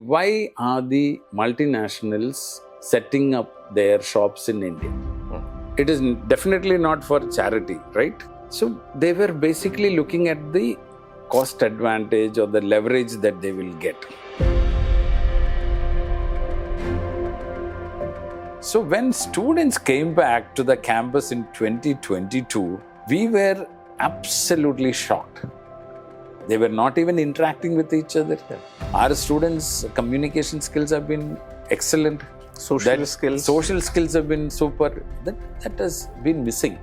Why are the multinationals setting up their shops in India? It is definitely not for charity, right? So they were basically looking at the cost advantage or the leverage that they will get. So when students came back to the campus in 2022, we were absolutely shocked. They were not even interacting with each other. Our students' communication skills have been excellent. Social skills have been super. That has been missing.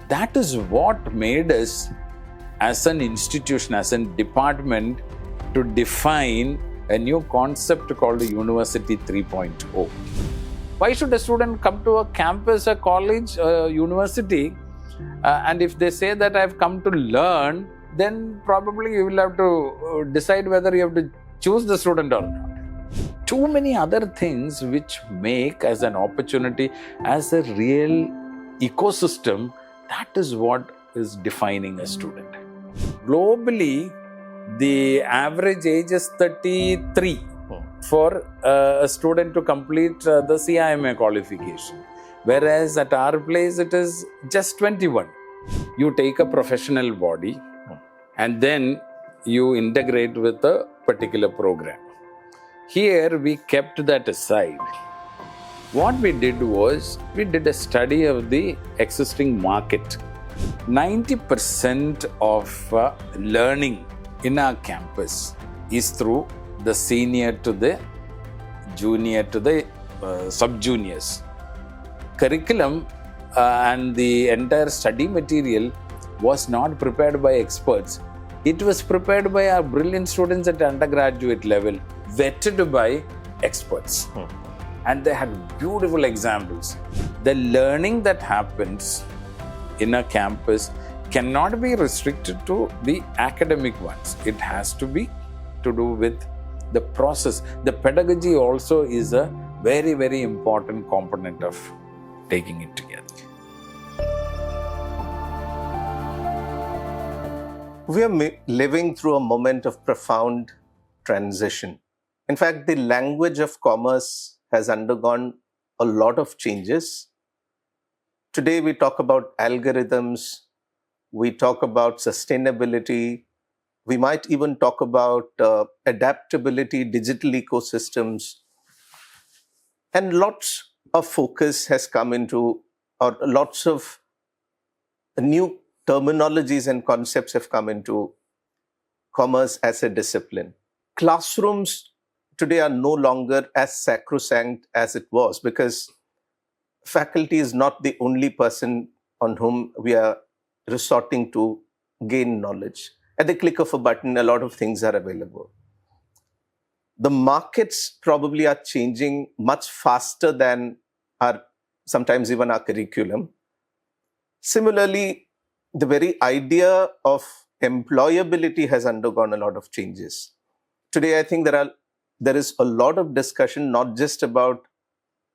That is what made us, as an institution, as a department, to define a new concept called University 3.0. Why should a student come to a campus, a college, a university, and if they say that I've come to learn, then probably you will have to decide whether you have to choose the student or not. Too many other things which make as an opportunity, as a real ecosystem, that is what is defining a student. Globally, the average age is 33 for a student to complete the CIMA qualification. Whereas at our place, it is just 21. You take a professional body and then you integrate with a particular program. Here, we kept that aside. What we did was, we did a study of the existing market. 90% of learning in our campus is through the senior to the junior to the sub-juniors. Curriculum and the entire study material was not prepared by experts. It was prepared by our brilliant students at undergraduate level, vetted by experts. And they had beautiful examples. The learning that happens in a campus cannot be restricted to the academic ones. It has to be to do with the process. The pedagogy also is a very, very important component of taking it together. We are living through a moment of profound transition. In fact, the language of commerce has undergone a lot of changes. Today, we talk about algorithms, we talk about sustainability, we might even talk about adaptability, digital ecosystems, and lots of focus has come into, or lots of new terminologies and concepts have come into commerce as a discipline. Classrooms today are no longer as sacrosanct as it was, because faculty is not the only person on whom we are resorting to gain knowledge. At the click of a button, a lot of things are available. The markets probably are changing much faster than sometimes even our curriculum. Similarly, the very idea of employability has undergone a lot of changes. Today, I think there is a lot of discussion, not just about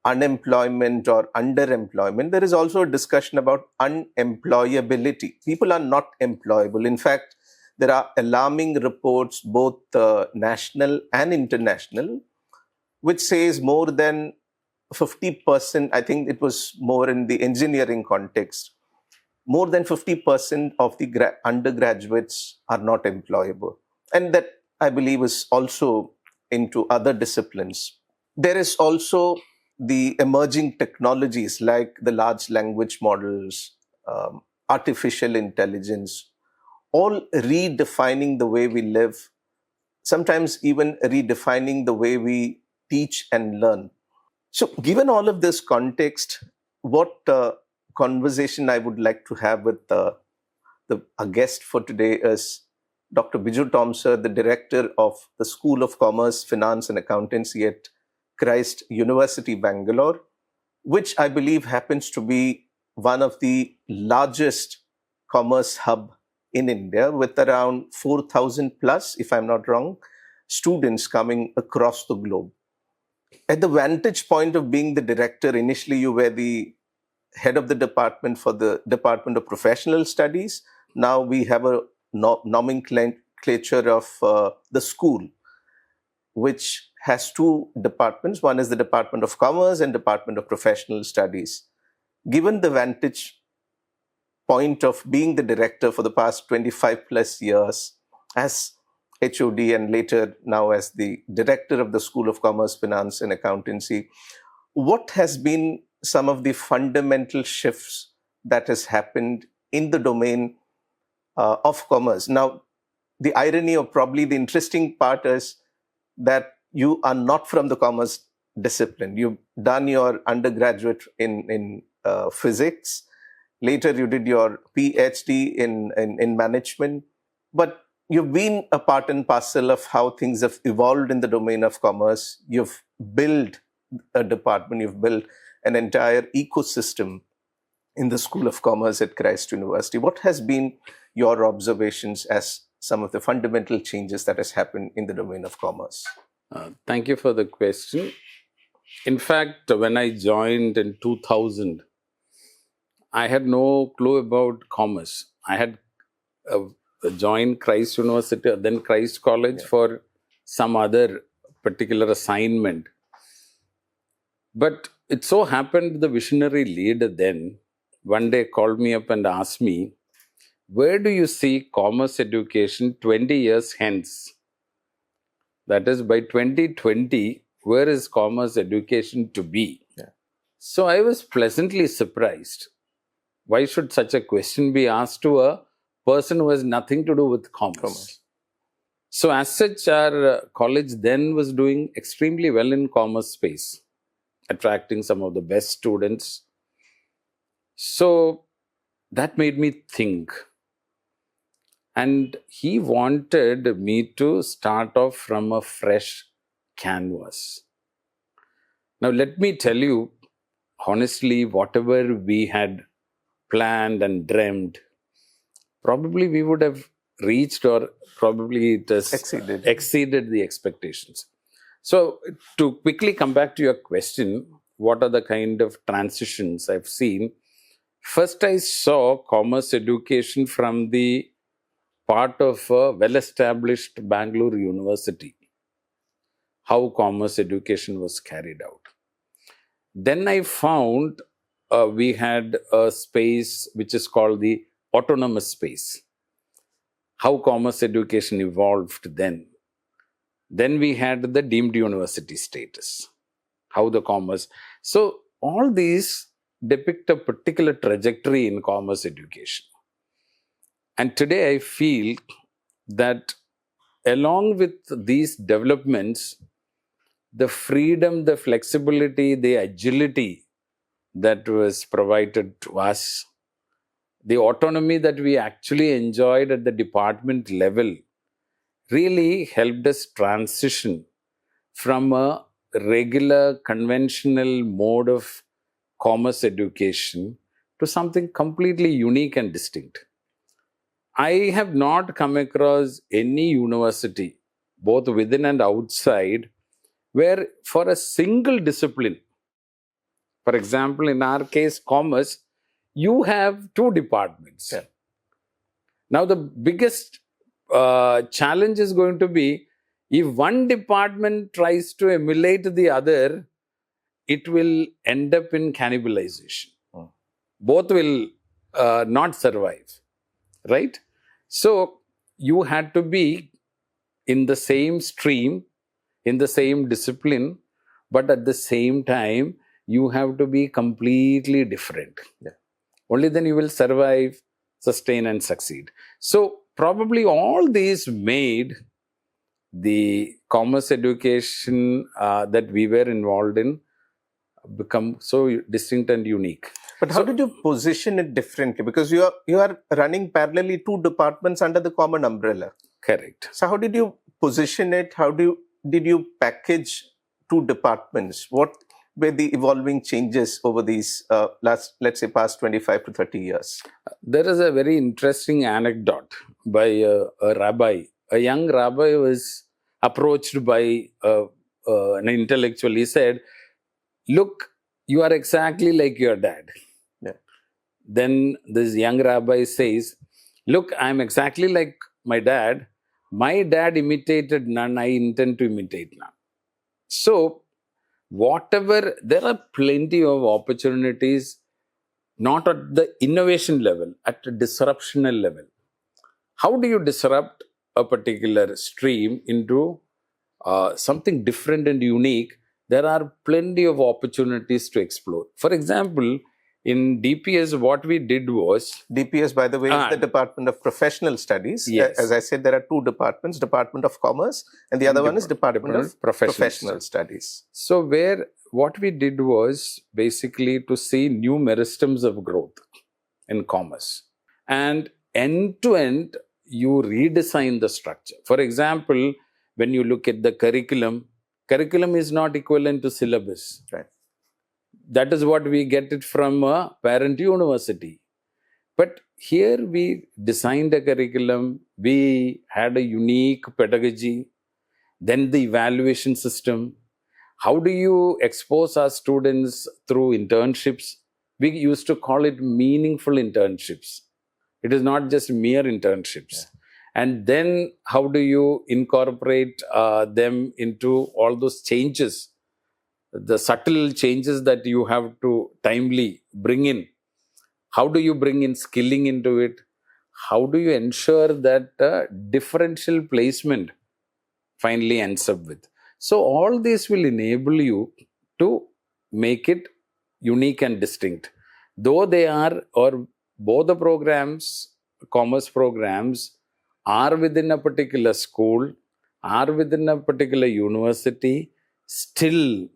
unemployment or underemployment. There is also a discussion about unemployability. People are not employable. In fact, there are alarming reports, both national and international, which says more than 50%, I think it was more in the engineering context, more than 50% of the undergraduates are not employable. And that, I believe, is also into other disciplines. There is also the emerging technologies like the large language models, artificial intelligence, all redefining the way we live, sometimes even redefining the way we teach and learn. So given all of this context, what conversation I would like to have with a guest for today is Dr. Biju, sir, the director of the School of Commerce, Finance and Accountancy at Christ University, Bangalore, which I believe happens to be one of the largest commerce hub in India, with around 4,000 plus, if I'm not wrong, students coming across the globe. At the vantage point of being the director, initially you were the head of the department for the Department of Professional Studies. Now we have a nomenclature of the school. which has two departments. One is the Department of Commerce and Department of Professional Studies. Given the vantage point of being the director for the past 25 plus years as HOD and later now as the director of the School of Commerce, Finance and Accountancy, what has been some of the fundamental shifts that has happened in the domain of commerce? Now, the irony or probably the interesting part is that you are not from the commerce discipline. You've done your undergraduate in physics. Later, you did your PhD in management. But you've been a part and parcel of how things have evolved in the domain of commerce. You've built a department, you've built an entire ecosystem in the School of Commerce at Christ University. What has been your observations as some of the fundamental changes that has happened in the domain of commerce? Thank you for the question. In fact, when I joined in 2000, I had no clue about commerce. I had joined Christ University, then Christ College for some other particular assignment. But it so happened the visionary leader then one day called me up and asked me, where do you see commerce education 20 years hence? That is, by 2020, where is commerce education to be? Yeah. So I was pleasantly surprised. Why should such a question be asked to a person who has nothing to do with commerce? So as such, our college then was doing extremely well in commerce space, attracting some of the best students. So that made me think. And he wanted me to start off from a fresh canvas. Now, let me tell you, honestly, whatever we had planned and dreamt, probably we would have reached, or probably it has exceeded the expectations. So, to quickly come back to your question, what are the kind of transitions I've seen? First, I saw commerce education from the part of a well-established Bangalore University, how commerce education was carried out. Then I found we had a space which is called the autonomous space, how commerce education evolved then. Then we had the deemed university status, how the commerce. So all these depict a particular trajectory in commerce education. And today I feel that along with these developments, the freedom, the flexibility, the agility that was provided to us, the autonomy that we actually enjoyed at the department level, really helped us transition from a regular, conventional mode of commerce education to something completely unique and distinct. I have not come across any university, both within and outside, where for a single discipline, for example, in our case, commerce, you have two departments. Yeah. Now, the biggest challenge is going to be, if one department tries to emulate the other, it will end up in cannibalization. Both will not survive, right? So, you had to be in the same stream, in the same discipline, but at the same time, you have to be completely different. Yeah. Only then you will survive, sustain and succeed. So, probably all these made the commerce education that we were involved in become so distinct and unique. But how did you position it differently? Because you are running parallelly two departments under the common umbrella. Correct. So how did you position it? How did you package two departments? What were the evolving changes over these let's say past 25 to 30 years? There is a very interesting anecdote by a rabbi. A young rabbi was approached by an intellectual. He said, "Look, you are exactly like your dad." Yeah. Then this young rabbi says, "Look, I'm exactly like my dad, My dad imitated none, I intend to imitate none. So, whatever, there are plenty of opportunities, not at the innovation level, at the disruptional level. How do you disrupt a particular stream into something different and unique? There are plenty of opportunities to explore. For example, in DPS, what we did was, DPS, by the way, is the Department of Professional Studies. Yes. As I said, there are two departments, Department of Commerce, and the other one is Department of Professional Studies. So what we did was basically to see new meristems of growth in commerce. And end to end, you redesign the structure. For example, when you look at the curriculum is not equivalent to syllabus. Right. That is what we get it from a parent university. But here we designed a curriculum, we had a unique pedagogy, then the evaluation system. How do you expose our students through internships? We used to call it meaningful internships. It is not just mere internships. Yeah. And then how do you incorporate them into all those changes, the subtle changes that you have to timely bring in? How do you bring in skilling into it? How do you ensure that differential placement finally ends up with? So all this will enable you to make it unique and distinct. Though they are, or both the programs, commerce programs, are within a particular school, are within a particular university, still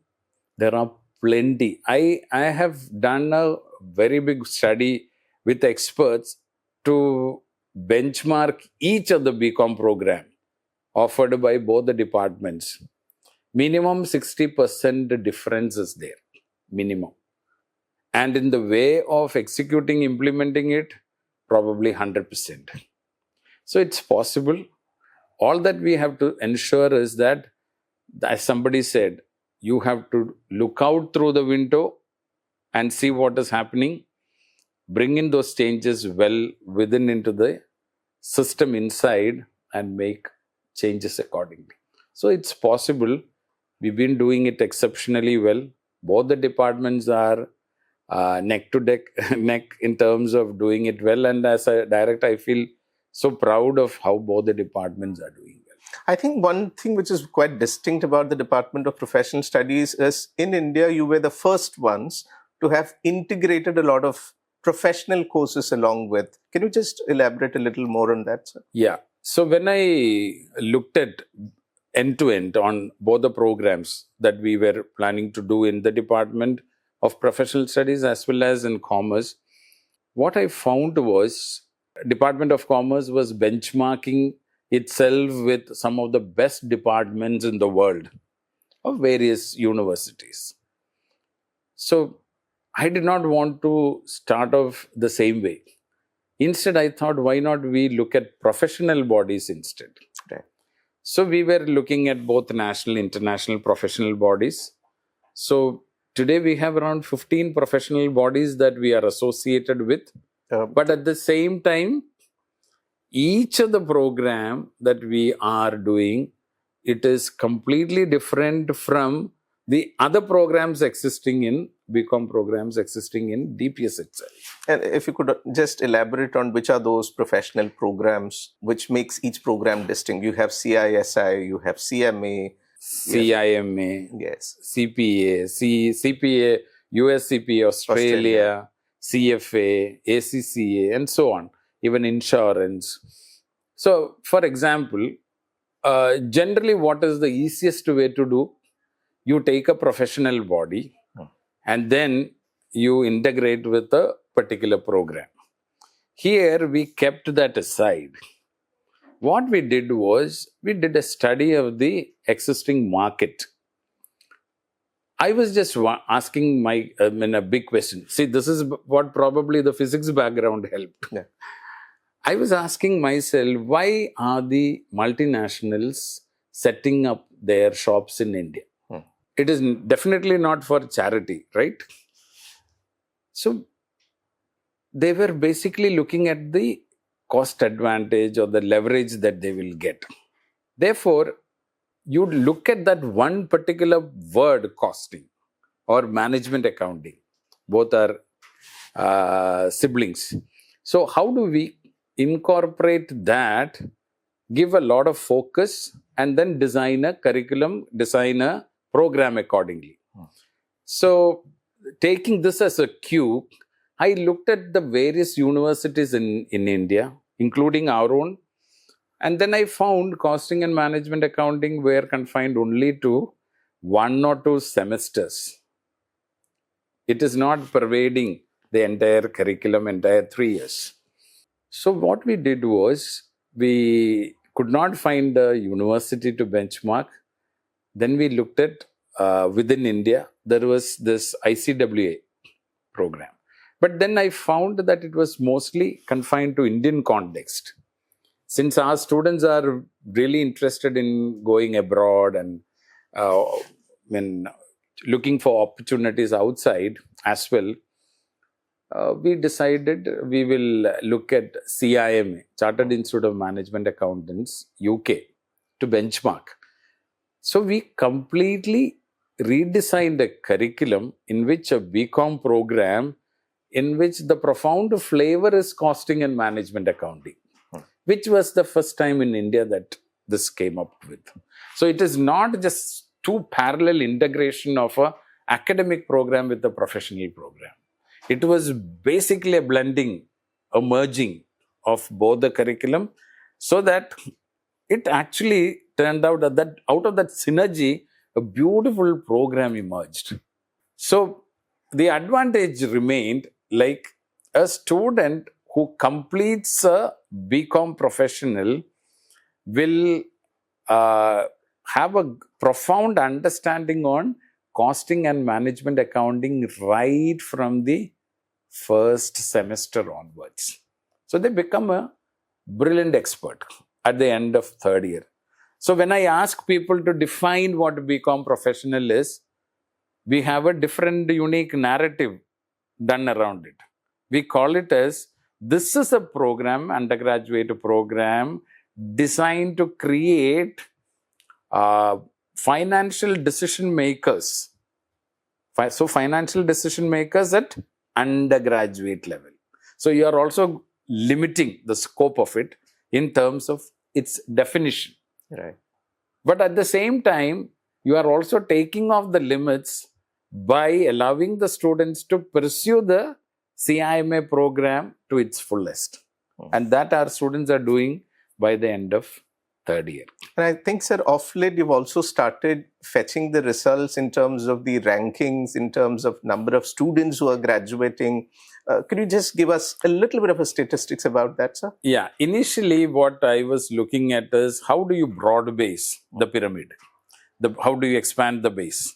there are plenty. I have done a very big study with experts to benchmark each of the BCom program offered by both the departments. Minimum 60% difference is there, minimum. And in the way of executing, implementing it, probably 100%. So it's possible. All that we have to ensure is that, as somebody said, you have to look out through the window and see what is happening, bring in those changes well within into the system inside and make changes accordingly. So it's possible. We've been doing it exceptionally well. Both the departments are neck to neck in terms of doing it well. And as a director, I feel so proud of how both the departments are doing well. I think one thing which is quite distinct about the Department of Professional Studies is, in India, you were the first ones to have integrated a lot of professional courses along with. Can you just elaborate a little more on that, sir? Yeah. So when I looked at end-to-end on both the programs that we were planning to do in the Department of Professional Studies as well as in Commerce, what I found was Department of Commerce was benchmarking itself with some of the best departments in the world of various universities. So I did not want to start off the same way. Instead, I thought, why not we look at professional bodies instead? Right. So we were looking at both national, international professional bodies. So today we have around 15 professional bodies that we are associated with. But at the same time, each of the program that we are doing, it is completely different from the other programs existing in BCom programs existing in DPS itself. And if you could just elaborate on which are those professional programs, which makes each program distinct. You have CISI, you have CMA, CIMA, yes, CPA, CPA, US CPA, Australia, CFA, ACCA, and so on, even insurance. So, for example, generally what is the easiest way to do? You take a professional body and then you integrate with a particular program. Here, we kept that aside. What we did was, we did a study of the existing market. I was just asking a big question. See, this is what probably the physics background helped. Yeah. I was asking myself, why are the multinationals setting up their shops in India? It is definitely not for charity, right? So they were basically looking at the cost advantage or the leverage that they will get. Therefore, you look at that one particular word, costing or management accounting. Both are siblings. So how do we incorporate that, give a lot of focus, and then design a curriculum, design a program accordingly? So taking this as a cue, I looked at the various universities in India, including our own, and then I found costing and management accounting were confined only to 1 or 2 semesters. It is not pervading the entire curriculum, entire 3 years. So what we did was, we could not find a university to benchmark. Then we looked at within India, there was this ICWA program. But then I found that it was mostly confined to Indian context. Since our students are really interested in going abroad and looking for opportunities outside as well, we decided we will look at CIMA, Chartered Institute of Management Accountants, UK, to benchmark. So we completely redesigned a curriculum in which a BCom program, in which the profound flavor is costing and management accounting, which was the first time in India that this came up with. So it is not just two parallel integration of a academic program with the professional program. It was basically a blending, a merging of both the curriculum, so that it actually turned out that out of that synergy, a beautiful program emerged. So the advantage remained, like a student who completes a BCom professional will have a profound understanding on costing and management accounting right from the first semester onwards. So they become a brilliant expert at the end of 3rd year. So when I ask people to define what BCom professional is, we have a different unique narrative done around it. We call it as, this is a program, undergraduate program, designed to create financial decision makers. So financial decision makers at undergraduate level. So you are also limiting the scope of it in terms of its definition. Right. But at the same time, you are also taking off the limits by allowing the students to pursue the CIMA program to its fullest. And that our students are doing by the end of 3rd year. And I think, sir, of late you've also started fetching the results in terms of the rankings, in terms of number of students who are graduating. Could you just give us a little bit of a statistics about that, sir? Yeah. Initially, what I was looking at is, how do you broad base the pyramid? How do you expand the base?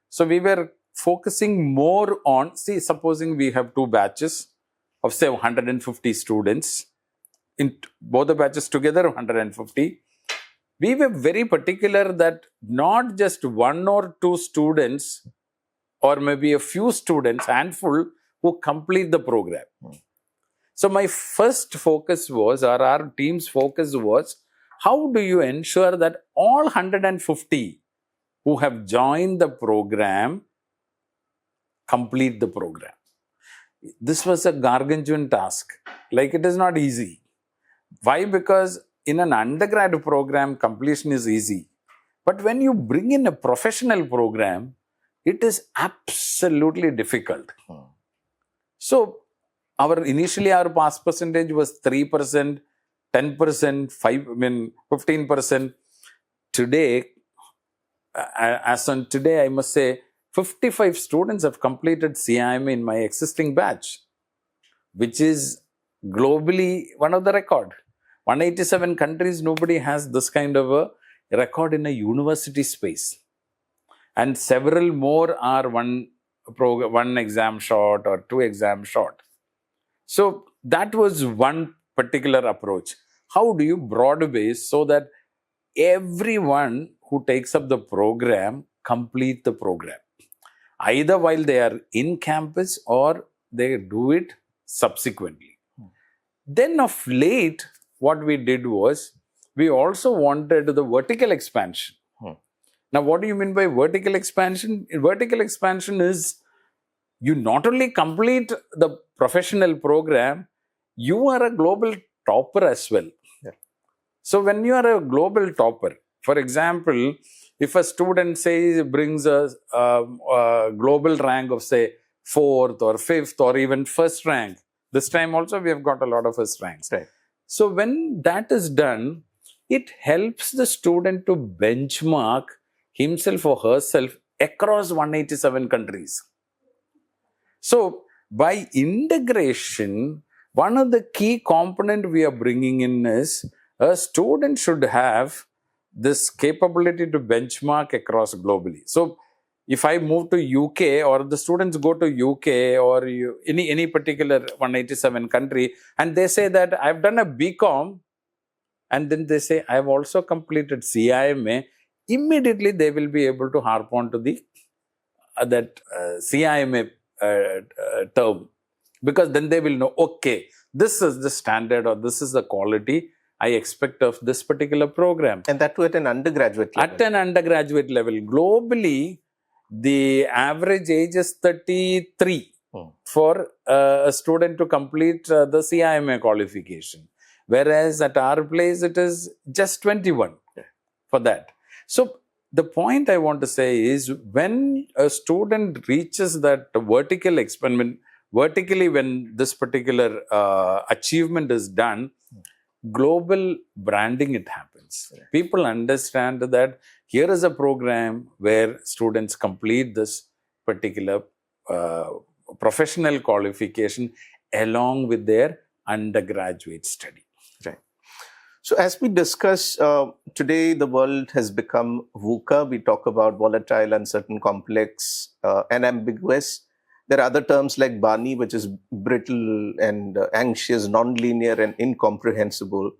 So we were focusing more on, supposing we have 2 batches of say 150 students, in both the batches together 150. We were very particular that not just 1 or 2 students, or maybe a few students, handful, who complete the program. So my first focus was, or our team's focus was, how do you ensure that all 150 who have joined the program complete the program? This was a gargantuan task. Like, it is not easy. Why? Because in an undergrad program, completion is easy. But when you bring in a professional program, it is absolutely difficult. So initially our pass percentage was 3%, 10%, 15%. Today, as on today, I must say 55 students have completed CIMA in my existing batch, which is globally one of the record. 187 countries, nobody has this kind of a record in a university space. And several more are one exam short or 2 exams short. So that was one particular approach. How do you broad base so that everyone who takes up the program complete the program, either while they are in campus or they do it subsequently? Then of late, what we did was, we also wanted the vertical expansion. Hmm. Now, what do you mean by vertical expansion? Vertical expansion is you not only complete the professional program, you are a global topper as well. Yeah. So when you are a global topper, for example, if a student brings a global rank of say 4th or 5th or even first rank, this time also we have got a lot of first ranks. Right. So when that is done, it helps the student to benchmark himself or herself across 187 countries. So by integration, one of the key component we are bringing in is a student should have this capability to benchmark across globally. So if I move to UK or the students go to UK or any particular 187 country and they say that I've done a BCom and then they say I've also completed CIMA, immediately they will be able to harp on to the CIMA term, because then they will know, okay, this is the standard or this is the quality I expect of this particular program. And that too at an undergraduate level. At an undergraduate level. Globally, the average age is 33 for a student to complete the CIMA qualification. Whereas at our place, it is just 21 for that. So the point I want to say is when a student reaches that vertical experiment, vertically when this particular achievement is done, global branding it happens. Yeah. People understand that here is a program where students complete this particular professional qualification along with their undergraduate study. Right. So as we discuss, today the world has become VUCA. We talk about volatile, uncertain, complex, and ambiguous. There are other terms like BANI, which is brittle and anxious, non-linear and incomprehensible.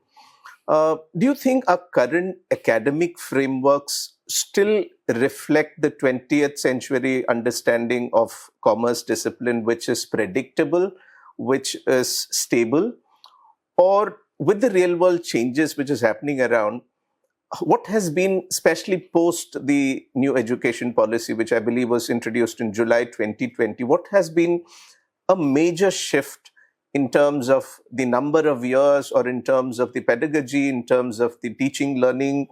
Do you think our current academic frameworks still reflect the 20th century understanding of commerce discipline, which is predictable, which is stable? Or with the real world changes which is happening around, what has been, especially post the new education policy, which I believe was introduced in July 2020, what has been a major shift in terms of the number of years or in terms of the pedagogy, in terms of the teaching, learning,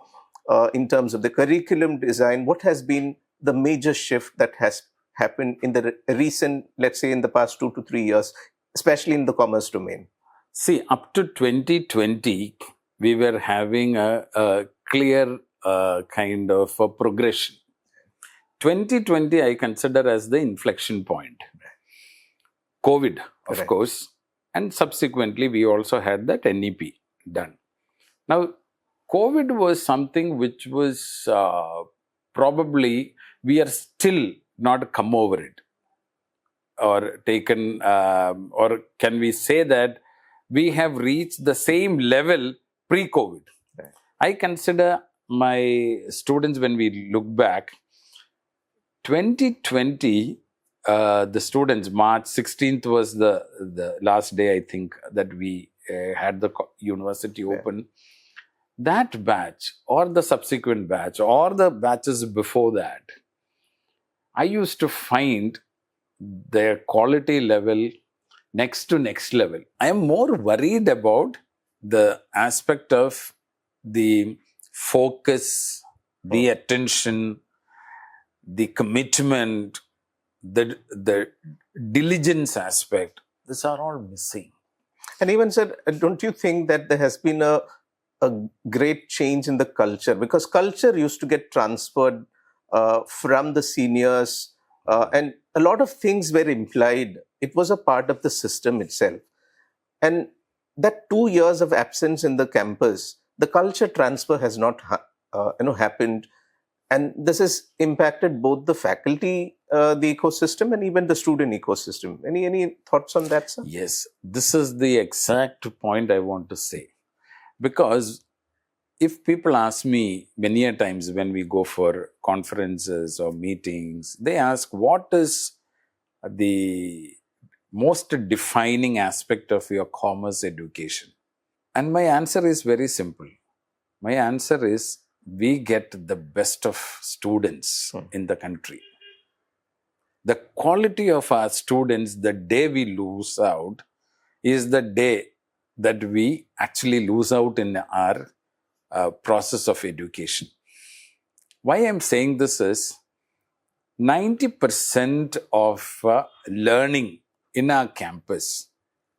in terms of the curriculum design? What has been the major shift that has happened in the recent, let's say in the past 2 to 3 years, especially in the commerce domain? See, up to 2020, we were having a clear kind of a progression. 2020, I consider as the inflection point. COVID, of course, and subsequently, we also had that NEP done. Now, COVID was something which was probably, we are still not come over it or taken, or can we say that we have reached the same level pre-COVID. Right. I consider my students, when we look back, 2020, the students, March 16th was the last day, I think, that we had the university open. That batch or the subsequent batch or the batches before that, I used to find their quality level next to next level. I am more worried about the aspect of the focus, the attention, the commitment, the diligence aspect. These are all missing. And even sir, don't you think that there has been a great change in the culture? Because culture used to get transferred from the seniors, and a lot of things were implied. It was a part of the system itself. And that 2 years of absence in the campus, the culture transfer has not happened. And this has impacted both the faculty, the ecosystem, and even the student ecosystem. Any thoughts on that, sir? Yes, this is the exact point I want to say. Because if people ask me many a times when we go for conferences or meetings, they ask, what is the most defining aspect of your commerce education? And my answer is very simple. My answer is we get the best of students in the country. The quality of our students, the day we lose out, is the day that we actually lose out in our process of education. Why I'm saying this is 90% of learning in our campus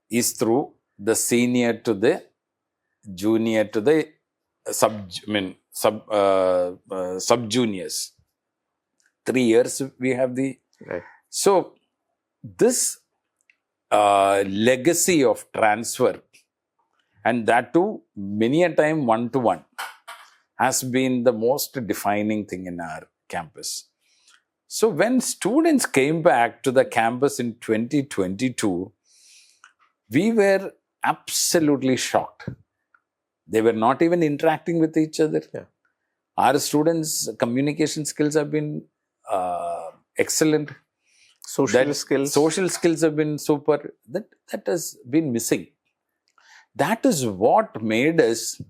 is through the senior to the junior to the sub juniors. 3 years we have the Right. So this legacy of transfer, and that too many a time one-to-one, has been the most defining thing in our campus. So when students came back to the campus in 2022, we were absolutely shocked. They were not even interacting with each other. Yeah. Our students' communication skills have been excellent. Social skills. Social skills have been super. That has been missing. That is what made us,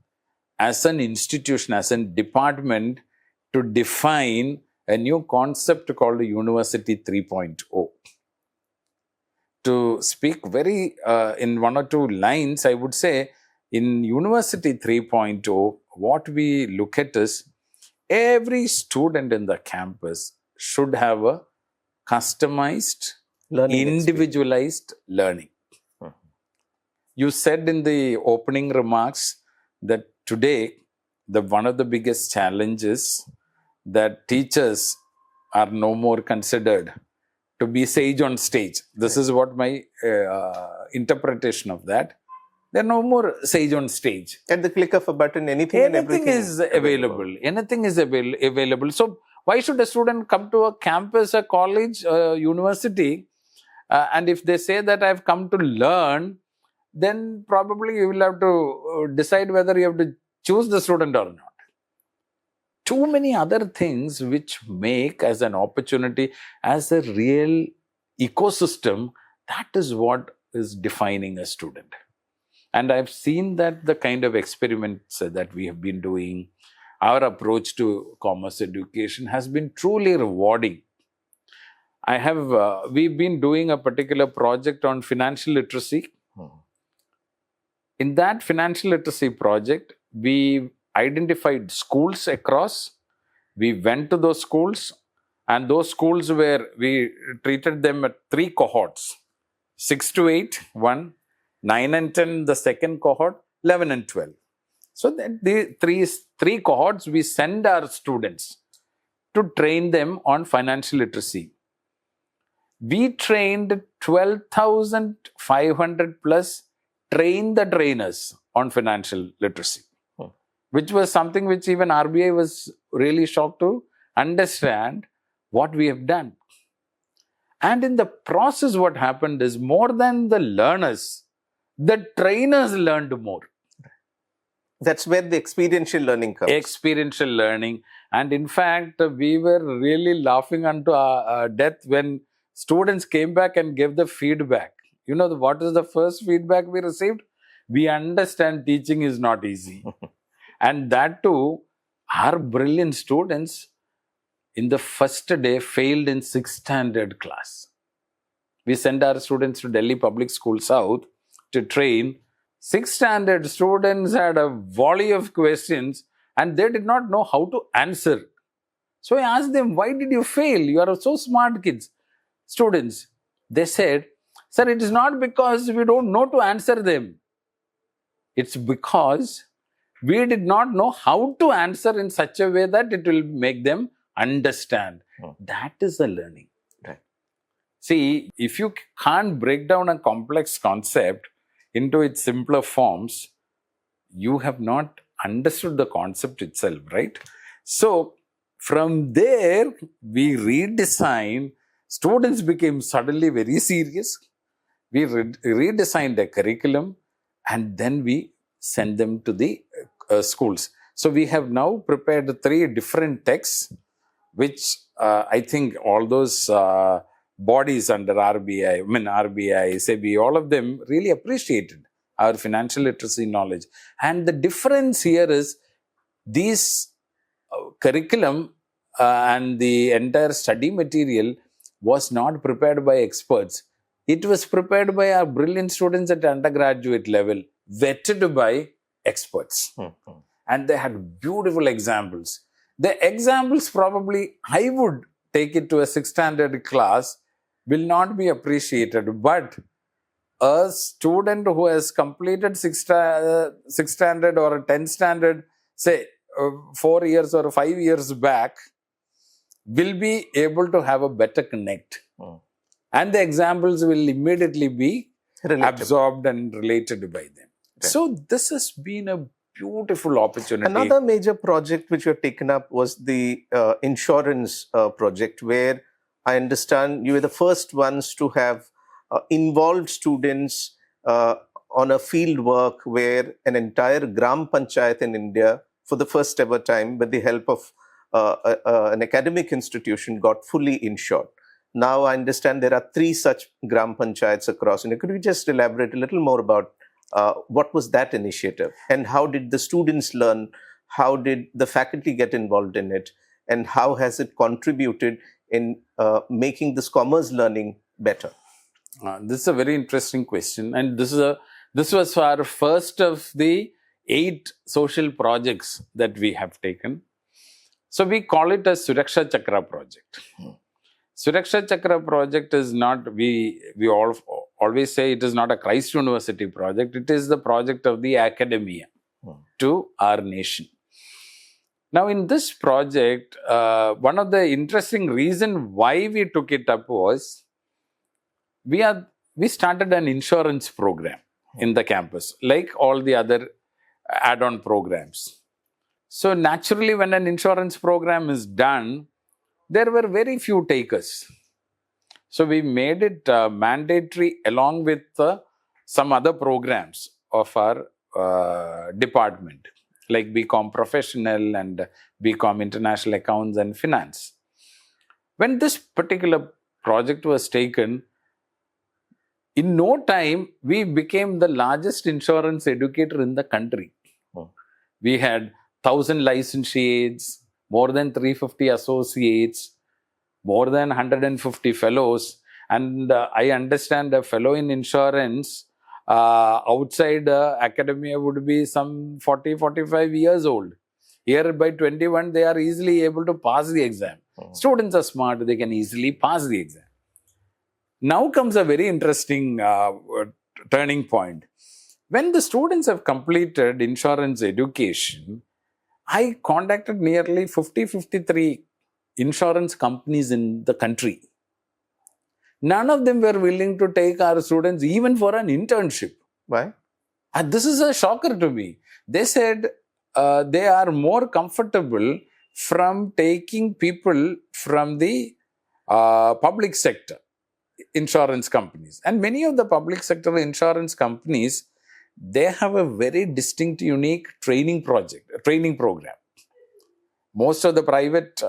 as an institution, as a department, to define a new concept called University 3.0. To speak very in one or two lines, I would say in University 3.0, what we look at is every student in the campus should have a customized, individualized learning. You said in the opening remarks that today, one of the biggest challenges that teachers are no more considered to be sage on stage. This is what my interpretation of that. They're no more sage on stage. At the click of a button, anything and everything is available. Anything is available. So why should a student come to a campus, a college, a university, and if they say that I've come to learn, then probably you will have to decide whether you have to choose the student or not. Too many other things which make as an opportunity, as a real ecosystem, that is what is defining a student. And I've seen that the kind of experiments that we have been doing, our approach to commerce education has been truly rewarding. We've been doing a particular project on financial literacy. In that financial literacy project, we identified schools across. We went to those schools, and those schools we treated them at 3 cohorts: 6 to 8, 1, 9 and 10, the second cohort, 11 and 12. So that the three cohorts, we send our students to train them on financial literacy. We trained 12,500 plus train the trainers on financial literacy, which was something which even RBI was really shocked to understand what we have done. And in the process, what happened is more than the learners, the trainers learned more. That's where the experiential learning comes. Experiential learning. And in fact, we were really laughing unto our death when students came back and gave the feedback. You know, what is the first feedback we received? We understand teaching is not easy. And that too, our brilliant students in the first day failed in 6th standard class. We sent our students to Delhi Public School South to train. 6th standard students had a volley of questions and they did not know how to answer. So I asked them, why did you fail? You are so smart students. They said, sir, it is not because we don't know to answer them. It's because we did not know how to answer in such a way that it will make them understand. That is the learning. Right. See, if you can't break down a complex concept into its simpler forms, you have not understood the concept itself, right? So, from there, we redesigned. Students became suddenly very serious. We redesigned a curriculum and then we sent them to the schools. So, we have now prepared 3 different texts, which I think all those bodies under RBI, SEBI, all of them really appreciated our financial literacy knowledge. And the difference here is These curriculum and the entire study material was not prepared by experts. It was prepared by our brilliant students at undergraduate level, vetted by experts. And they had beautiful examples. The examples probably I would take it to a 6th standard class will not be appreciated, but a student who has completed 6th standard or 10th standard, say 4 years or 5 years back, will be able to have a better connect. And the examples will immediately be absorbed and related by them. So this has been a beautiful opportunity. Another major project which you have taken up was the insurance project, where I understand you were the first ones to have involved students on a field work where an entire Gram Panchayat in India, for the first ever time, with the help of an academic institution, got fully insured. Now I understand there are 3 such Gram Panchayats across India. Could you just elaborate a little more about what was that initiative, and how did the students learn? How did the faculty get involved in it? And how has it contributed in making this commerce learning better? This is a very interesting question. And this was our first of the 8 social projects that we have taken. So we call it a Suraksha Chakra project. Suraksha Chakra project is not, we all always say it is not a Christ University project. It is the project of the academia to our nation. Now in this project, one of the interesting reasons why we took it up was, we started an insurance program in the campus, like all the other add-on programs. So naturally, when an insurance program is done, there were very few takers. So we made it mandatory along with some other programs of our department, like BCom Professional and BCom International Accounts and Finance. When this particular project was taken, in no time, we became the largest insurance educator in the country. We had 1,000 licentiates, more than 350 associates, more than 150 fellows. And I understand a fellow in insurance outside academia would be some 40-45 years old. Here by 21, they are easily able to pass the exam. Students are smart, they can easily pass the exam. Now comes a very interesting turning point. When the students have completed insurance education, I contacted nearly 53 insurance companies in the country. None of them were willing to take our students even for an internship. Why? And this is a shocker to me. They said they are more comfortable from taking people from the public sector insurance companies. And many of the public sector insurance companies, they have a very distinct, unique training program. Most of the private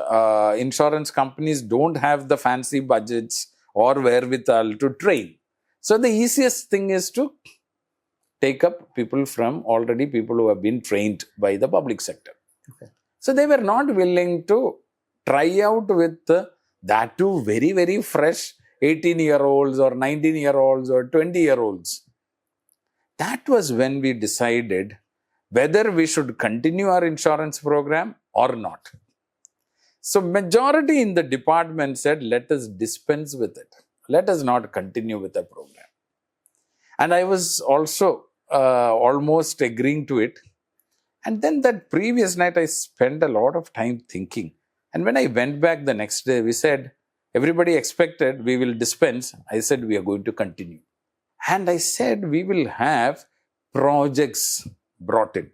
insurance companies don't have the fancy budgets or wherewithal to train. So the easiest thing is to take up people who have been trained by the public sector. Okay. So they were not willing to try out with that too very, very fresh 18-year-olds or 19-year-olds or 20-year-olds. That was when we decided whether we should continue our insurance program or not. So majority in the department said, let us dispense with it. Let us not continue with the program. And I was also almost agreeing to it. And then that previous night, I spent a lot of time thinking. And when I went back the next day, we said, everybody expected we will dispense. I said, we are going to continue. And I said, we will have projects brought in.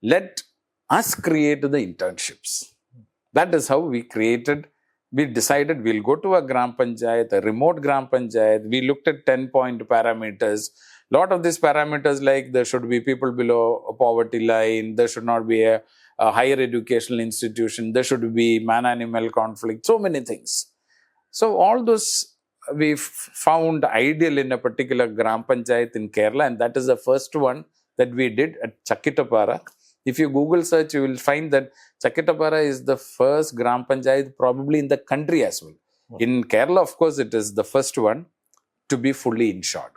Let us create the internships. That is how we decided we'll go to a Gram Panchayat, a remote Gram Panchayat. We looked at 10-point parameters. A lot of these parameters, like there should be people below a poverty line, there should not be a higher educational institution, there should be man-animal conflict, so many things. So all those we found ideal in a particular Gram Panchayat in Kerala, and that is the first one that we did at Chakkittappara If you Google search, you will find that Chakkittappara is the first Gram Panchayat probably in the country as well. In Kerala, of course, it is the first one to be fully insured.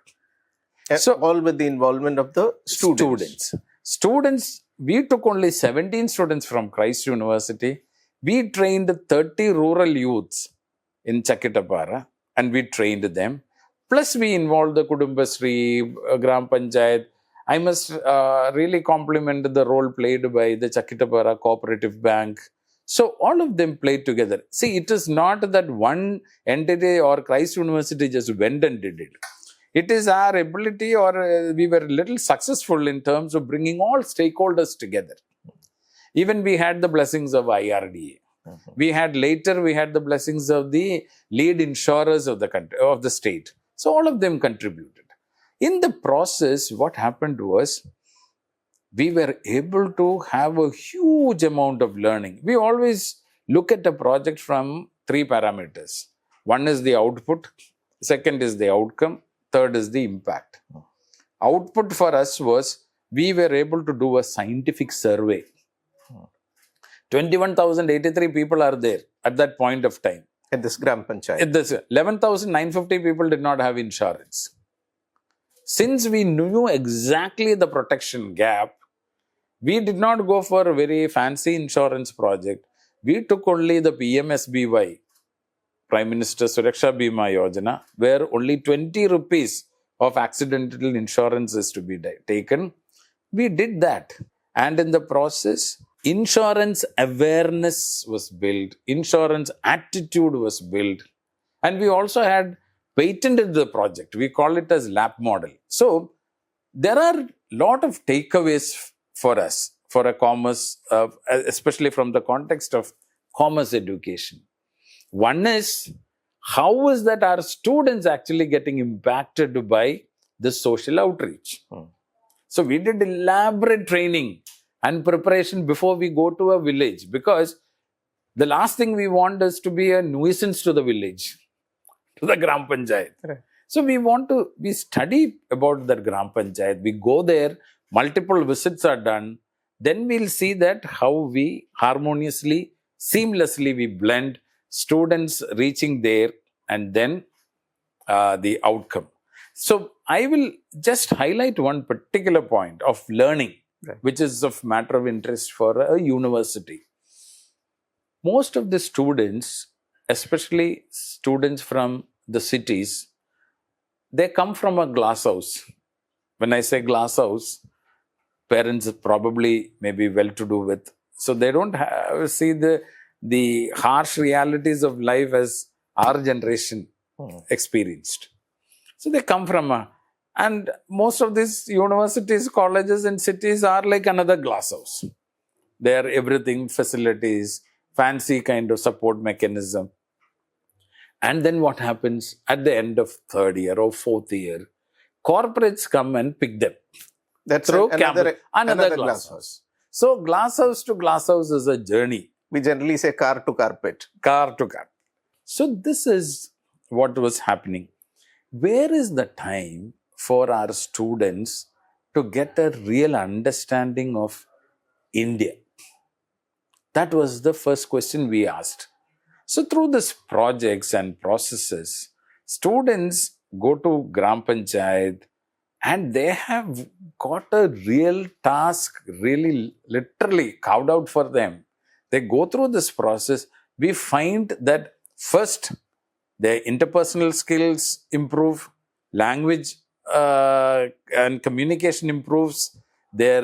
So all with the involvement of the students. Students, we took only 17 students from Christ University. We trained 30 rural youths in Chakkittappara and we trained them. Plus we involved the Kudumbasri, Gram Panchayat. I must really compliment the role played by the Chakkittappara Cooperative Bank. So all of them played together. See, it is not that one entity or Christ University just went and did it. It is our ability, or we were a little successful in terms of bringing all stakeholders together. Even we had the blessings of IRDA. We had the blessings of the lead insurers of the country, of the state. So all of them contributed. In the process, what happened was, we were able to have a huge amount of learning. We always look at a project from 3 parameters. One is the output, second is the outcome, third is the impact. Output for us was, we were able to do a scientific survey. 21,083 people are there at that point of time. At this Gram Panchayat. At this 11,950 people did not have insurance. Since we knew exactly the protection gap, we did not go for a very fancy insurance project. We took only the PMSBY, Prime Minister Suraksha Bima Yojana, where only 20 rupees of accidental insurance is to be taken. We did that. And in the process, insurance awareness was built, insurance attitude was built, and we also had patented the project. We call it as lab model. So there are a lot of takeaways for us, for a commerce, especially from the context of commerce education. One is, how is that our students actually getting impacted by the social outreach? So we did elaborate training and preparation before we go to a village, because the last thing we want is to be a nuisance to the village, to the Gram Panchayat. Right. So we study about the Gram Panchayat. We go there, multiple visits are done. Then we'll see that how we harmoniously, seamlessly we blend students reaching there, and then the outcome. So I will just highlight one particular point of learning, right, which is of matter of interest for a university. Most of the students, especially students from the cities, they come from a glass house. When I say glass house, parents probably may be well-to-do with. So they don't see the harsh realities of life as our generation experienced. So they come from and most of these universities, colleges and cities are like another glass house. They are everything, facilities, fancy kind of support mechanism. And then what happens at the end of 3rd year or 4th year? Corporates come and pick them. That's another glass house. So glass house to glass house is a journey. We generally say car to carpet. Car to carpet. So this is what was happening. Where is the time for our students to get a real understanding of India? That was the first question we asked. So through these projects and processes, students go to Gram Panchayat and they have got a real task, really literally carved out for them. They go through this process. We find that first, their interpersonal skills improve, language and communication improves, their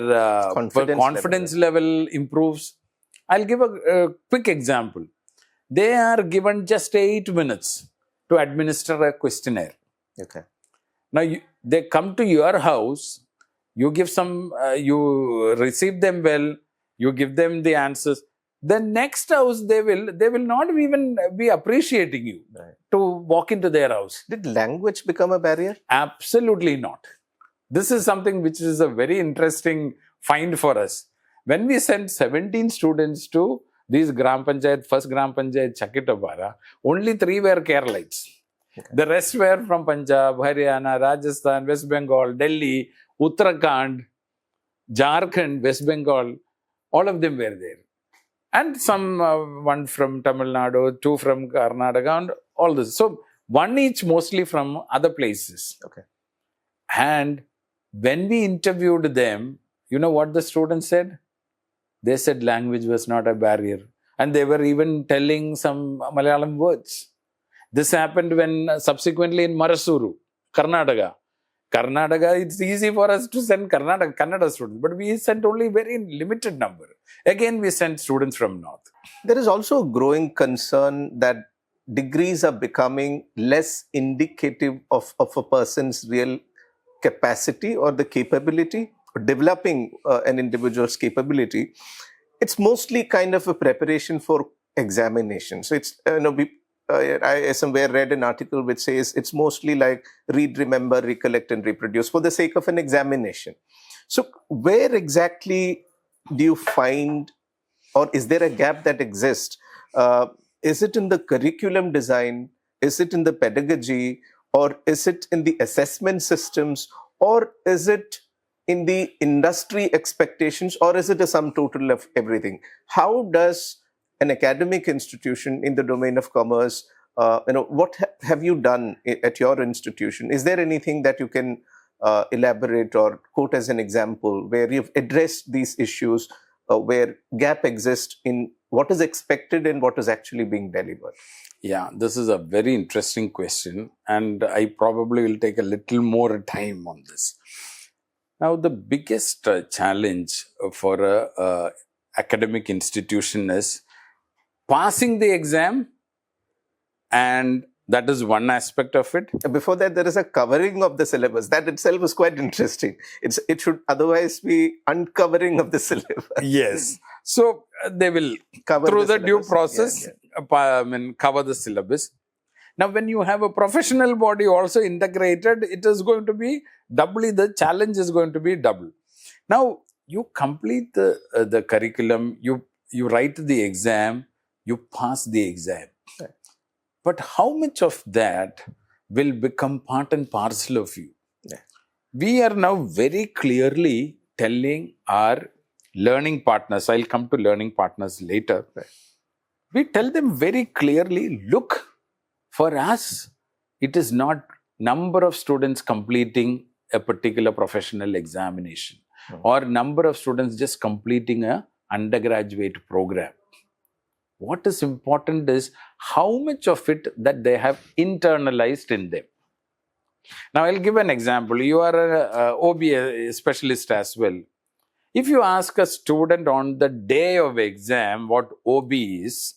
confidence level improves. I'll give a quick example. They are given just 8 minutes to administer a questionnaire. Okay. Now, they come to your house, you give some, you receive them well, you give them the answers. The next house, they will not even be appreciating you, right, to walk into their house. Did language become a barrier? Absolutely not. This is something which is a very interesting find for us. When we sent 17 students to these Gram Panchayat, first Gram Panchayat Chakkittappara, only 3 were Keralites. Okay. The rest were from Punjab, Haryana, Rajasthan, West Bengal, Delhi, Uttarakhand, Jharkhand, West Bengal. All of them were there. And some, one from Tamil Nadu, two from Karnataka, and all this. So, one each mostly from other places. Okay. And when we interviewed them, you know what the students said? They said language was not a barrier. And they were even telling some Malayalam words. This happened when subsequently in Marasuru, Karnataka. Karnataka, it's easy for us to send Kannada students, but we sent only very limited number. Again, we sent students from North. There is also a growing concern that degrees are becoming less indicative of a person's real capacity or the capability, or developing an individual's capability. It's mostly kind of a preparation for examination. So it's, I somewhere read an article which says it's mostly like read, remember, recollect, and reproduce for the sake of an examination. So where exactly do you find, or is there a gap that exists? Is it in the curriculum design? Is it in the pedagogy? Or is it in the assessment systems? Or is it in the industry expectations? Or is it a sum total of everything? How does an academic institution in the domain of commerce, what have you done at your institution? Is there anything that you can elaborate or quote as an example where you've addressed these issues, where gap exists in what is expected and what is actually being delivered? Yeah, this is a very interesting question, and I probably will take a little more time on this. Now, the biggest challenge for a academic institution is passing the exam, and that is one aspect of it. Before that, there is a covering of the syllabus. That itself is quite interesting. It should otherwise be uncovering of the syllabus. Yes. So they will, Cover through the due syllabus. process, cover the syllabus. Now, when you have a professional body also integrated, it is going to be doubly, the challenge is going to be double. Now, you complete the curriculum, you write the exam, you pass the exam. Right. But how much of that will become part and parcel of you? Yeah. We are now very clearly telling our learning partners, I'll come to learning partners later. Right. We tell them very clearly, look, for us, it is not number of students completing a particular professional examination or number of students just completing a undergraduate program. What is important is how much of it that they have internalized in them. Now, I'll give an example. You are a OB specialist as well. If you ask a student on the day of exam what OB is,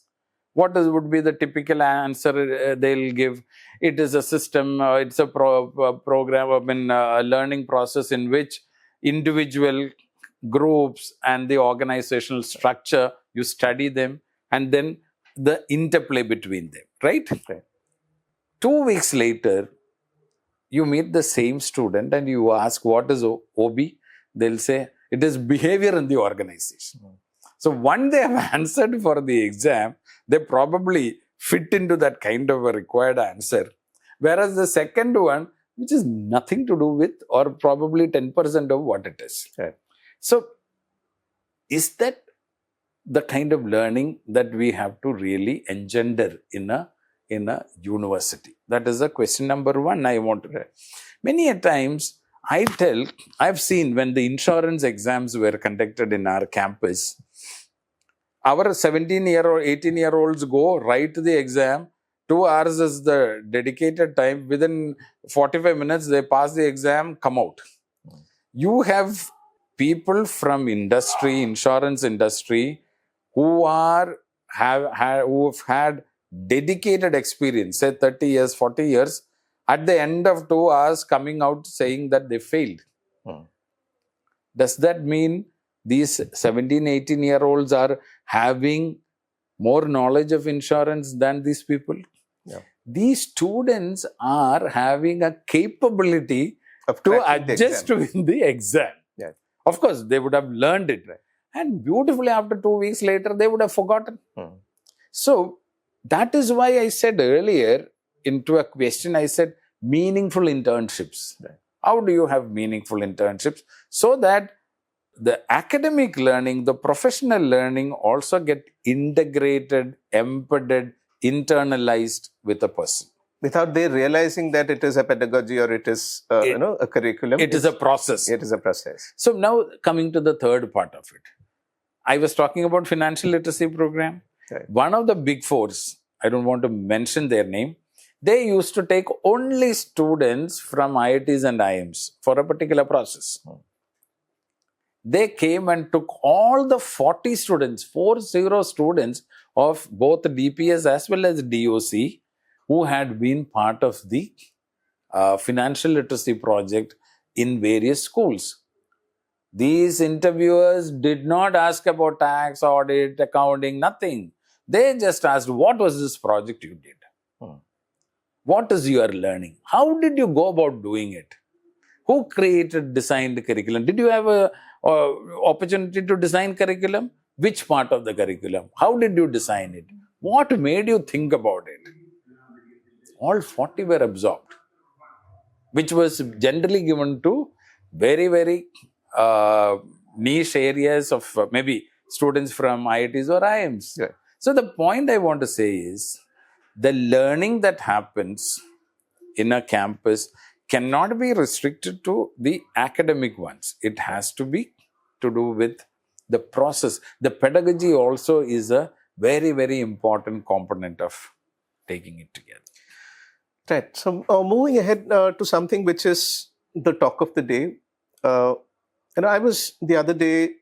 what would be the typical answer they'll give? It is a system, it's a program, a learning process in which individual groups and the organizational structure, you study them, and then the interplay between them, right? 2 weeks later, you meet the same student and you ask, what is OB? They'll say, it is behavior in the organization. So, one they have answered for the exam, they probably fit into that kind of a required answer. Whereas the second one, which is nothing to do with, or probably 10% of what it is. Right. So, is that the kind of learning that we have to really engender in a university? That is the question number one I want to raise. Many a times, I've seen when the insurance exams were conducted in our campus, our 17-year-old, 18-year-olds go write the exam. 2 hours is the dedicated time. Within 45 minutes, they pass the exam, come out. You have people from industry, insurance industry, who have had dedicated experience, say 30 years, 40 years, at the end of 2 hours coming out saying that they failed. Does that mean these 17, 18-year-olds are having more knowledge of insurance than these people? Yeah. These students are having a capability to adjust to the exam. Yeah. Of course, they would have learned it. Right. And beautifully, after 2 weeks later, they would have forgotten. So, that is why I said earlier, into a question, I said, meaningful internships. Right. How do you have meaningful internships? So that the academic learning, the professional learning also get integrated, embedded, internalized with a person. Without they realizing that it is a pedagogy or it is a curriculum. It is a process. It is a process. So now coming to the third part of it. I was talking about financial literacy program. Right. One of the big fours, I don't want to mention their name, they used to take only students from IITs and IIMs for a particular process. They came and took all the 40 students, 40 students of both DPS as well as DOC who had been part of the financial literacy project in various schools. These interviewers did not ask about tax, audit, accounting, nothing. They just asked, what was this project you did? What is your learning? How did you go about doing it? Who designed the curriculum? Did you have a opportunity to design curriculum? Which part of the curriculum? How did you design it? What made you think about it? All 40 were absorbed, which was generally given to very, very niche areas of maybe students from IITs or IIMs. Yeah. So the point I want to say is, the learning that happens in a campus cannot be restricted to the academic ones. It has to be to do with the process. The pedagogy also is a very, very important component of taking it together. Right. So moving ahead to something which is the talk of the day. I was the other day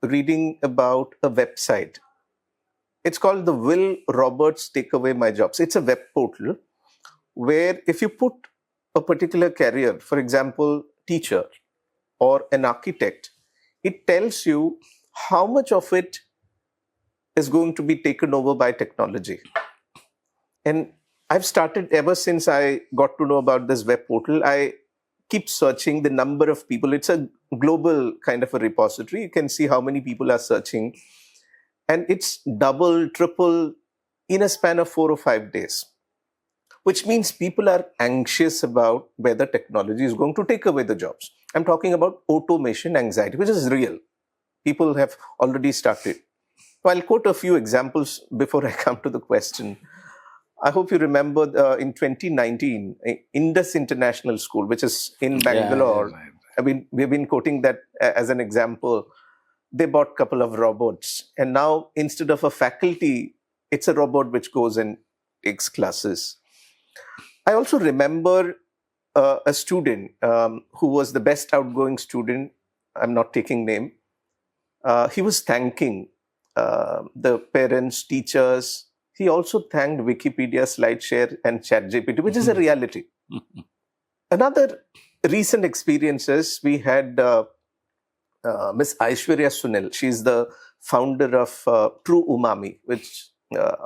reading about a website. It's called the Will Roberts Take Away My Jobs. It's a web portal where if you put a particular career, for example, teacher or an architect, it tells you how much of it is going to be taken over by technology. And I've started, ever since I got to know about this web portal, I keep searching the number of people. It's a global kind of a repository. You can see how many people are searching. And it's double, triple in a span of 4 or 5 days, which means people are anxious about whether technology is going to take away the jobs. I'm talking about automation anxiety, which is real. People have already started. So I'll quote a few examples before I come to the question. I hope you remember in 2019, Indus International School, which is in Bangalore. Yeah, right. I mean, we've been quoting that as an example. They bought a couple of robots. And now, instead of a faculty, it's a robot which goes and takes classes. I also remember a student who was the best outgoing student. I'm not taking name. He was thanking the parents, teachers. He also thanked Wikipedia, SlideShare, and ChatGPT, which is a reality. Another recent experiences, we had Miss Aishwarya Sunil. She's the founder of True Umami, which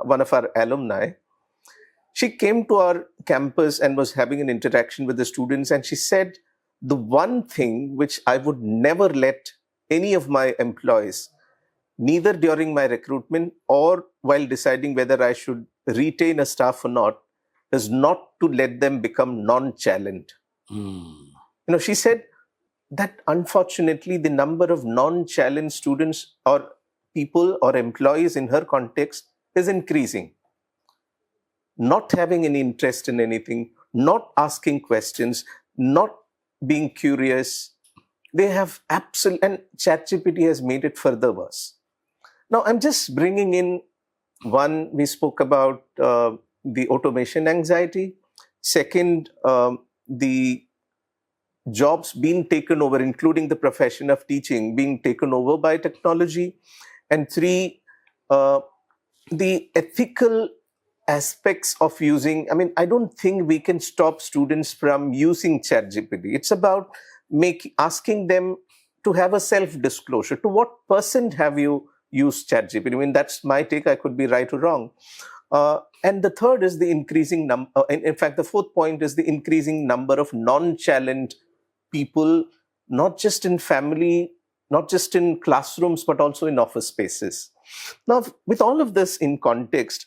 one of our alumni. She came to our campus and was having an interaction with the students, and she said, the one thing which I would never let any of my employees, neither during my recruitment or while deciding whether I should retain a staff or not, is not to let them become non-challenged. She said that unfortunately the number of non-challenged students or people or employees in her context is increasing. Not having any interest in anything, not asking questions, not being curious. They have absolute, and ChatGPT has made it further worse. Now, I'm just bringing in one, we spoke about the automation anxiety. Second, the jobs being taken over, including the profession of teaching, being taken over by technology. And 3, the ethical aspects of using, I don't think we can stop students from using ChatGPT. It's about asking them to have a self-disclosure. To what percent have you used ChatGPT? That's my take. I could be right or wrong. And the third is the increasing number. In fact, the fourth point is the increasing number of non-challenged people, not just in family, not just in classrooms, but also in office spaces. Now, with all of this in context,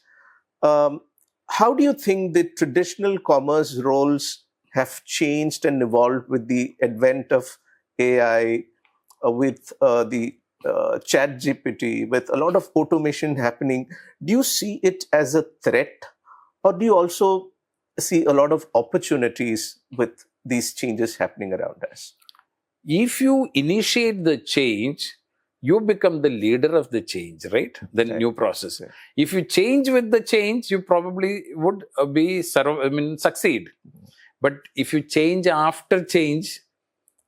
how do you think the traditional commerce roles have changed and evolved with the advent of AI, with the chat GPT, with a lot of automation happening, do you see it as a threat, or do you also see a lot of opportunities with these changes happening around us? If you initiate the change, you become the leader of the change, right? The new process. Right. If you change with the change, you probably would succeed. But if you change after change,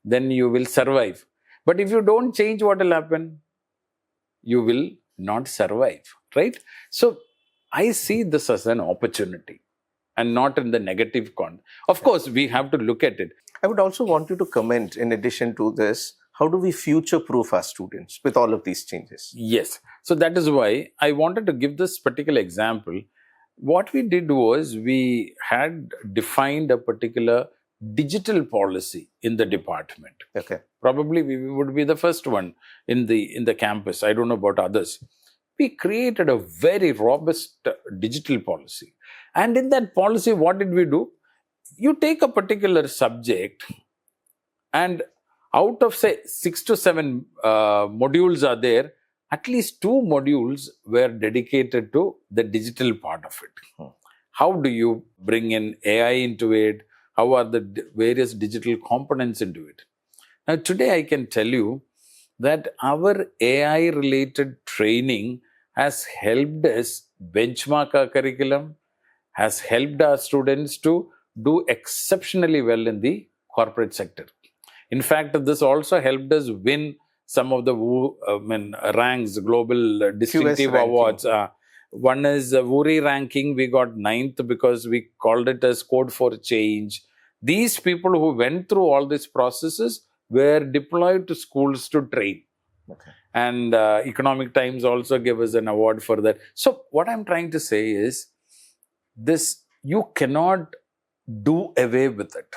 then you will survive. But if you don't change, what will happen? You will not survive, right? So I see this as an opportunity and not in the negative context. Of course, we have to look at it. I would also want you to comment, in addition to this, how do we future-proof our students with all of these changes? Yes. So that is why I wanted to give this particular example. What we did was we had defined a particular digital policy in the department. Okay. Probably we would be the first one in the campus. I don't know about others. We created a very robust digital policy. And in that policy, what did we do? You take a particular subject, and out of, say, 6 to 7 modules are there, at least 2 modules were dedicated to the digital part of it. How do you bring in AI into it? How are the various digital components into it? Now, today I can tell you that our AI-related training has helped us benchmark our curriculum, has helped our students to do exceptionally well in the corporate sector. In fact, this also helped us win some of the ranks, global distinctive awards. One is WURI ranking. We got 9th because we called it as Code for Change. These people who went through all these processes were deployed to schools to train. Okay. And Economic Times also gave us an award for that. So what I'm trying to say is this: you cannot do away with it.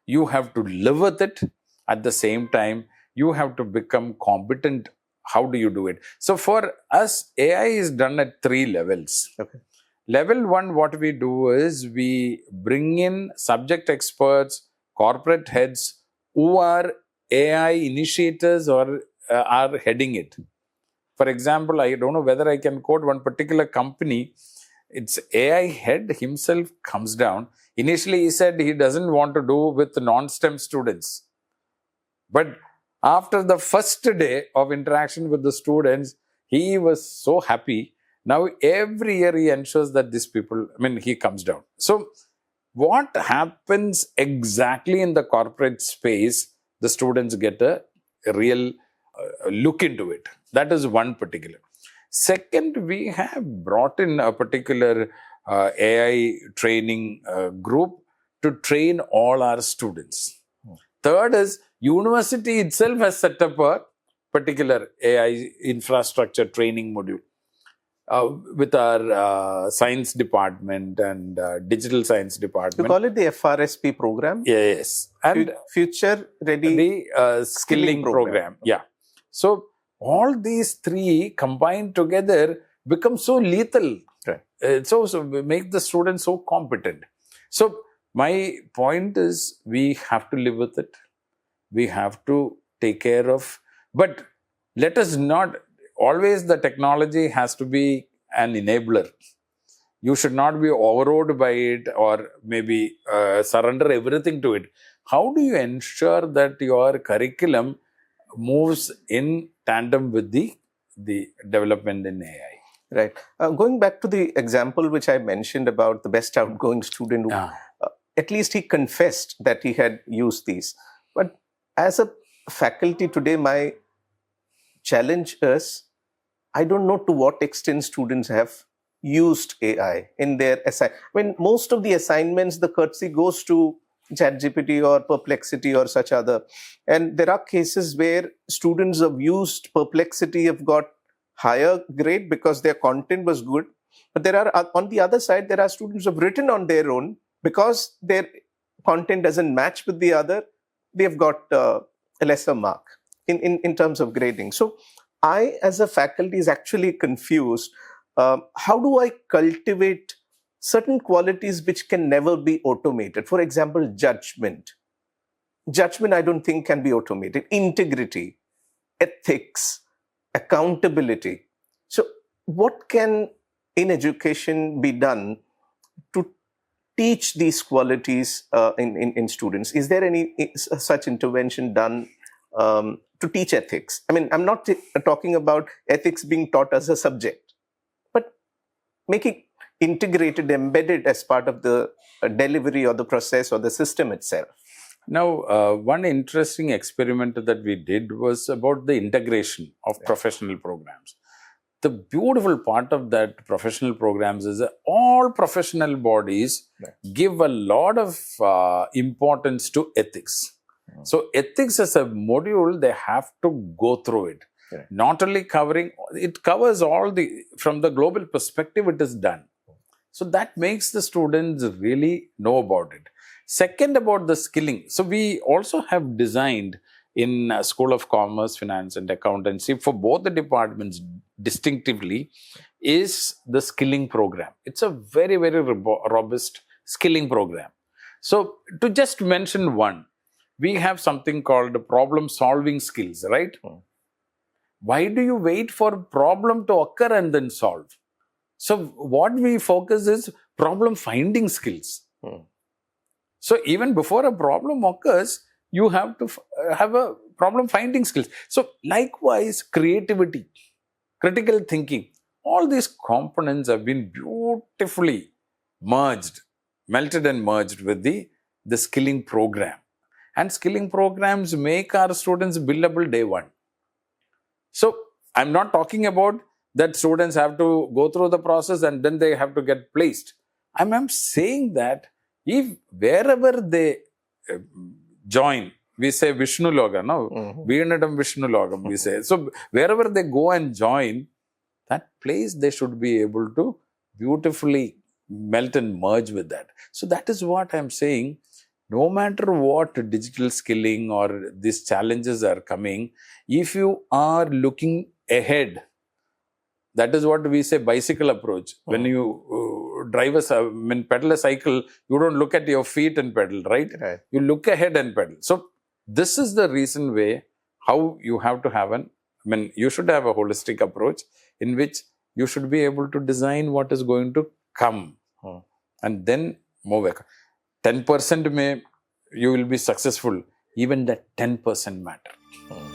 You have to live with it. At the same time, you have to become competent. How do you do it? So for us, AI is done at 3 levels. Okay. Level 1, what we do is we bring in subject experts, corporate heads who are AI initiators or are heading it. For example, I don't know whether I can quote one particular company. Its AI head himself comes down. Initially, he said he doesn't want to do with non-STEM students. But after the first day of interaction with the students, he was so happy. Now, every year he ensures that these people, he comes down. So, what happens exactly in the corporate space, the students get a real look into it. That is one particular. Second, we have brought in a particular AI training group to train all our students. Third is, university itself has set up a particular AI infrastructure training module with our science department and digital science department. You call it the FRSP program? Yes. And Future Ready Skilling program. Yeah. So all these 3 combined together become so lethal. Right. So make the students so competent. So my point is, we have to live with it. We have to take care of. But let us not, always the technology has to be an enabler. You should not be overawed by it or maybe surrender everything to it. How do you ensure that your curriculum moves in tandem with the development in AI? Right. Going back to the example which I mentioned about the best outgoing student, at least he confessed that he had used these. But as a faculty today, my challenge is, I don't know to what extent students have used AI in their assignment. When most of the assignments, the courtesy goes to ChatGPT or Perplexity or such other. And there are cases where students have used Perplexity have got higher grade because their content was good. But there are, on the other side, there are students who have written on their own because their content doesn't match with the other. They've got a lesser mark in terms of grading. So I, as a faculty, is actually confused. How do I cultivate certain qualities which can never be automated? For example, judgment. Judgment, I don't think can be automated. Integrity. ethics, accountability. So, what can in education be done to teach these qualities in students? Is there any such intervention done to teach ethics? I mean, I'm not talking about ethics being taught as a subject, but making integrated, embedded as part of the delivery or the process or the system itself. Now, one interesting experiment that we did was about the integration of professional programs. The beautiful part of that professional programs is that all professional bodies give a lot of importance to ethics. So ethics as a module, they have to go through it. Not only covering, it covers all the, from the global perspective, it is done. So that makes the students really know about it. Second, about the skilling. So we also have designed in School of Commerce, Finance and Accountancy for both the departments distinctively is the skilling program. It's a very, very robust skilling program. So to just mention one, we have something called problem solving skills, right? Why do you wait for a problem to occur and then solve? So what we focus is problem finding skills. So even before a problem occurs, you have to have a problem finding skills. So likewise, creativity, critical thinking, all these components have been beautifully melted and merged with the skilling program. And skilling programs make our students billable day one. So I'm not talking about that students have to go through the process and then they have to get placed. I'm saying that if wherever they join, we say Vishnu Loga, no? Veernadam Vishnu Logam, we say. So wherever they go and join, that place they should be able to beautifully melt and merge with that. So that is what I'm saying. No matter what digital skilling or these challenges are coming, if you are looking ahead, that is what we say bicycle approach. When you pedal a cycle, you don't look at your feet and pedal, right? You look ahead and pedal. So this is the reason way how you have to have you should have a holistic approach in which you should be able to design what is going to come and then move. 10% may you will be successful. Even that 10% matter.